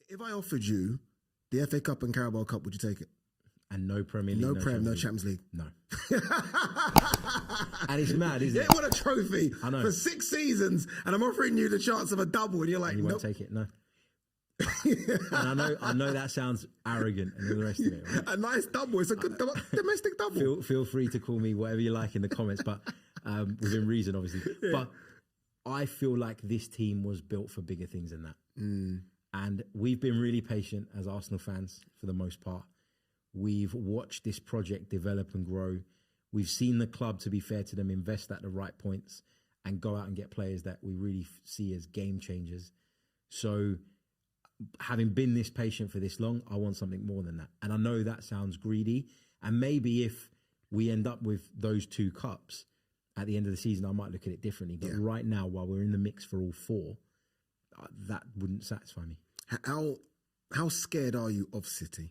If I offered you the FA Cup and Carabao Cup, would you take it? And no Premier League, no Prem, no Champions League. No. And it's mad, isn't it? Yeah, what a trophy I know. for 6 seasons, and I'm offering you the chance of a double, and you're like, And you nope. won't take it, no. And I know that sounds arrogant and all the rest of it. Right? A nice double. It's a good domestic double. Feel free to call me whatever you like in the comments, but within reason, obviously. Yeah. But I feel like this team was built for bigger things than that. And we've been really patient as Arsenal fans for the most part. We've watched this project develop and grow. We've seen the club, to be fair to them, invest at the right points and go out and get players that we really see as game changers. So having been this patient for this long, I want something more than that. And I know that sounds greedy. And maybe if we end up with those 2 cups at the end of the season, I might look at it differently. But right now, while we're in the mix for all 4, that wouldn't satisfy me. How scared are you of City?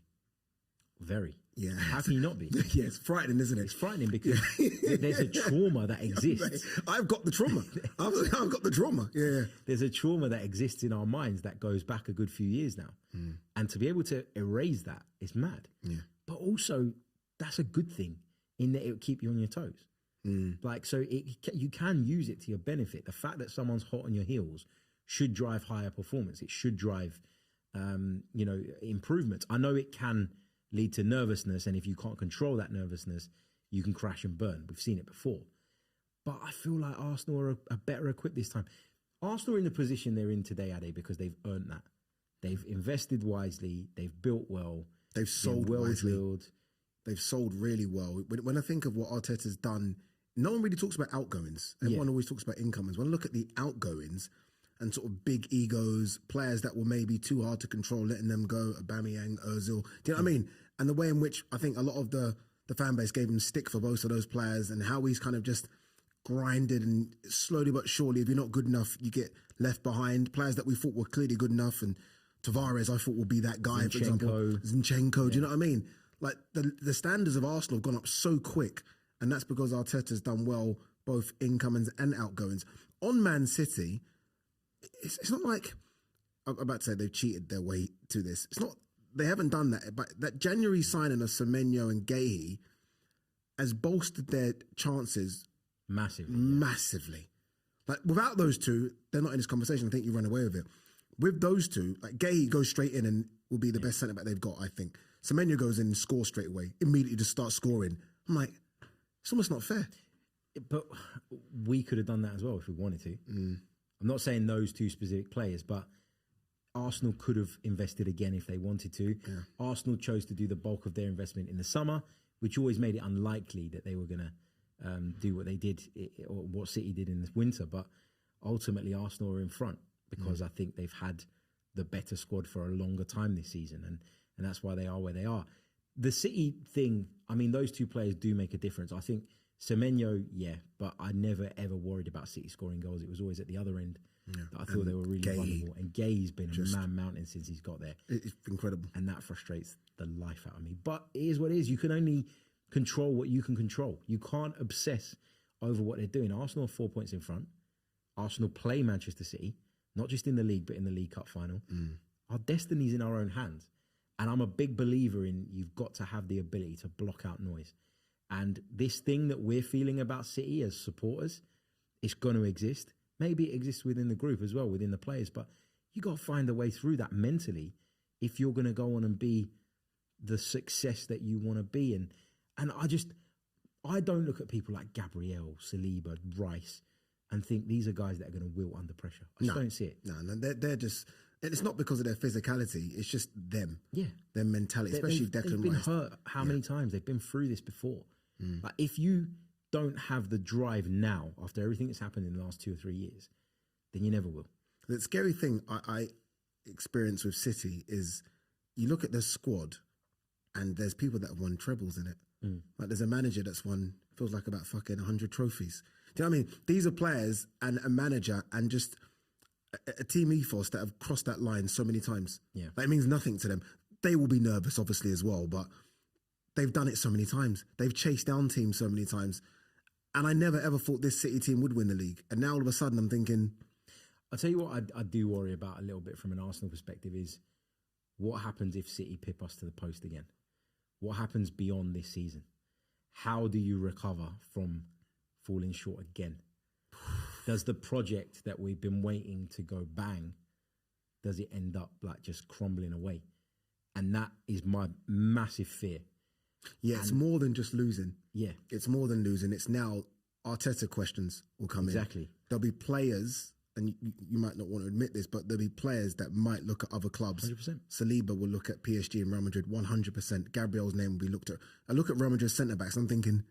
Very. Yeah. How can you not be? Yeah, it's frightening, isn't it? It's frightening because there's a trauma that exists. I've got the trauma. I've got the trauma. Yeah. There's a trauma that exists in our minds that goes back a good few years now. And to be able to erase that is mad. Yeah. But also, that's a good thing in that it will keep you on your toes. Like, so you can use it to your benefit. The fact that someone's hot on your heels should drive higher performance. It should drive, improvements. I know it can lead to nervousness, and if you can't control that nervousness, you can crash and burn. We've seen it before. But I feel like Arsenal are better equipped this time. Arsenal are in the position they're in today, Ade, because they've earned that. They've invested wisely. They've built well. They've sold wisely. They've sold really well. When I think of what Arteta's done, no one really talks about outgoings. Everyone always talks about incomings. When I look at the outgoings and sort of big egos, players that were maybe too hard to control, letting them go, Aubameyang, Ozil. Do you know what I mean? And the way in which I think a lot of the fan base gave him stick for both of those players, and how he's kind of just grinded, and slowly but surely, if you're not good enough, you get left behind. Players that we thought were clearly good enough, and Tavares I thought would be that guy, for example. Zinchenko, do you know what I mean? Like the standards of Arsenal have gone up so quick, and that's because Arteta's done well, both incomings and outgoings. On Man City, it's not like, I'm about to say they've cheated their way to this. It's not, they haven't done that. But that January signing of Semenyo and Guehi has bolstered their chances massively. Like, without those 2, they're not in this conversation. I think you run away with it. With those 2, like, Guehi goes straight in and will be the best centre back they've got, I think. Semenyo goes in and scores straight away, immediately just starts scoring. I'm like, it's almost not fair. But we could have done that as well if we wanted to. I'm not saying those 2 specific players, but Arsenal could have invested again if they wanted to. Yeah. Arsenal chose to do the bulk of their investment in the summer, which always made it unlikely that they were going to do what they did or what City did in the winter. But ultimately, Arsenal are in front because I think they've had the better squad for a longer time this season, and that's why they are where they are. The City thing, I mean, those 2 players do make a difference. I think Semenyo, but I never ever worried about City scoring goals. It was always at the other end that I thought they were really vulnerable. And Gay's been a man mountain since he's got there. It's incredible. And that frustrates the life out of me. But it is what it is. You can only control what you can control. You can't obsess over what they're doing. Arsenal are 4 points in front. Arsenal play Manchester City, not just in the league, but in the League Cup final. Our destiny's in our own hands. And I'm a big believer in you've got to have the ability to block out noise. And this thing that we're feeling about City as supporters, it's going to exist. Maybe it exists within the group as well, within the players. But you got to find a way through that mentally if you're going to go on and be the success that you want to be. And I don't look at people like Gabriel, Saliba, Rice, and think these are guys that are going to wilt under pressure. I just don't see it. No, they're just... And it's not because of their physicality. It's just them. Yeah. Their mentality, especially Declan Rice. They've been hurt how many times? They've been through this before. Like, if you don't have the drive now, after everything that's happened in the last 2 or 3 years, then you never will. The scary thing I experience with City is you look at the squad and there's people that have won trebles in it. Like, there's a manager that's won, feels like about fucking 100 trophies. Do you know what I mean? These are players and a manager and just a team ethos that have crossed that line so many times. Yeah. Like, it means nothing to them. They will be nervous, obviously, as well, but they've done it so many times. They've chased down teams so many times. And I never, ever thought this City team would win the league. And now all of a sudden I'm thinking... I'll tell you what I do worry about a little bit from an Arsenal perspective is what happens if City pip us to the post again? What happens beyond this season? How do you recover from falling short again? Does the project that we've been waiting to go bang, does it end up like just crumbling away? And that is my massive fear. Yeah, it's more than just losing. Yeah. It's more than losing. It's now Arteta questions will come in. Exactly. There'll be players, and you might not want to admit this, but there'll be players that might look at other clubs. 100%. Saliba will look at PSG and Real Madrid 100%. Gabriel's name will be looked at. I look at Real Madrid's centre-backs, I'm thinking,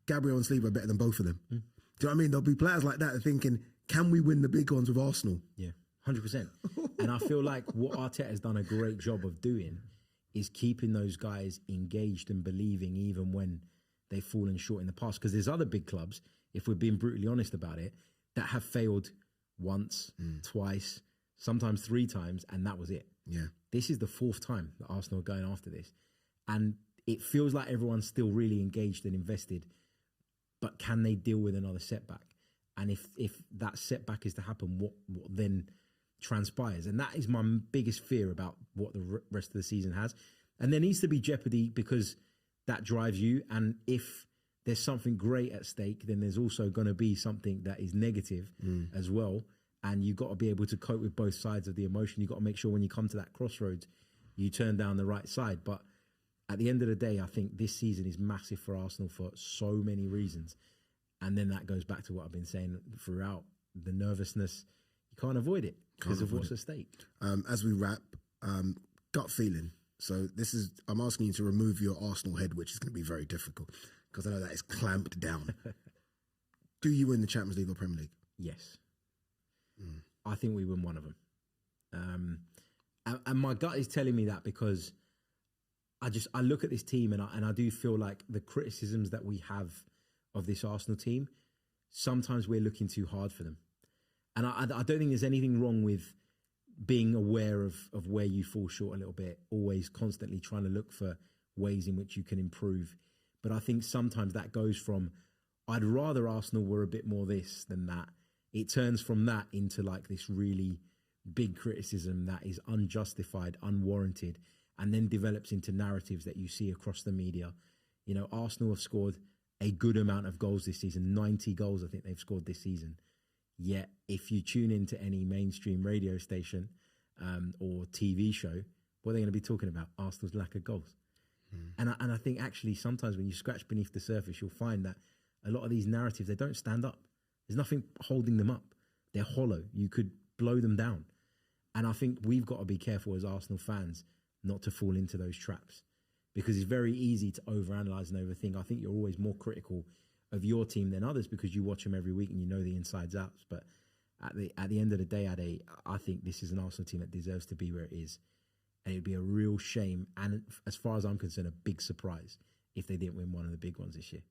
Gabriel and Saliba are better than both of them. Do you know what I mean? There'll be players like that thinking, can we win the big ones with Arsenal? Yeah, 100%. And I feel like what Arteta has done a great job of doing is keeping those guys engaged and believing even when they've fallen short in the past. Because there's other big clubs, if we're being brutally honest about it, that have failed once, twice, sometimes 3 times, and that was it. Yeah. This is the 4th time that Arsenal are going after this. And it feels like everyone's still really engaged and invested, but can they deal with another setback? And if that setback is to happen, what then transpires? And that is my biggest fear about what the rest of the season has. And there needs to be jeopardy because that drives you. And if there's something great at stake, then there's also going to be something that is negative as well. And you've got to be able to cope with both sides of the emotion. You've got to make sure when you come to that crossroads, you turn down the right side. But at the end of the day, I think this season is massive for Arsenal for so many reasons. And then that goes back to what I've been saying throughout. The nervousness, you can't avoid it because of what's at stake. As we wrap, gut feeling. So I'm asking you to remove your Arsenal head, which is going to be very difficult because I know that is clamped down. Do you win the Champions League or Premier League? Yes. I think we win one of them. And my gut is telling me that because I look at this team and I do feel like the criticisms that we have of this Arsenal team, sometimes we're looking too hard for them. And I don't think there's anything wrong with being aware of where you fall short a little bit, always constantly trying to look for ways in which you can improve. But I think sometimes that goes from, I'd rather Arsenal were a bit more this than that. It turns from that into like this really big criticism that is unjustified, unwarranted, and then develops into narratives that you see across the media. You know, Arsenal have scored a good amount of goals this season, 90 goals I think they've scored this season. Yet, if you tune into any mainstream radio station or TV show, what are they going to be talking about? Arsenal's lack of goals. And I think actually sometimes when you scratch beneath the surface, you'll find that a lot of these narratives, they don't stand up. There's nothing holding them up. They're hollow. You could blow them down. And I think we've got to be careful as Arsenal fans not to fall into those traps because it's very easy to overanalyze and overthink. I think you're always more critical of your team than others because you watch them every week and you know the insides outs. But at the end of the day, Ade, I think this is an Arsenal team that deserves to be where it is. And it'd be a real shame and, as far as I'm concerned, a big surprise if they didn't win one of the big ones this year.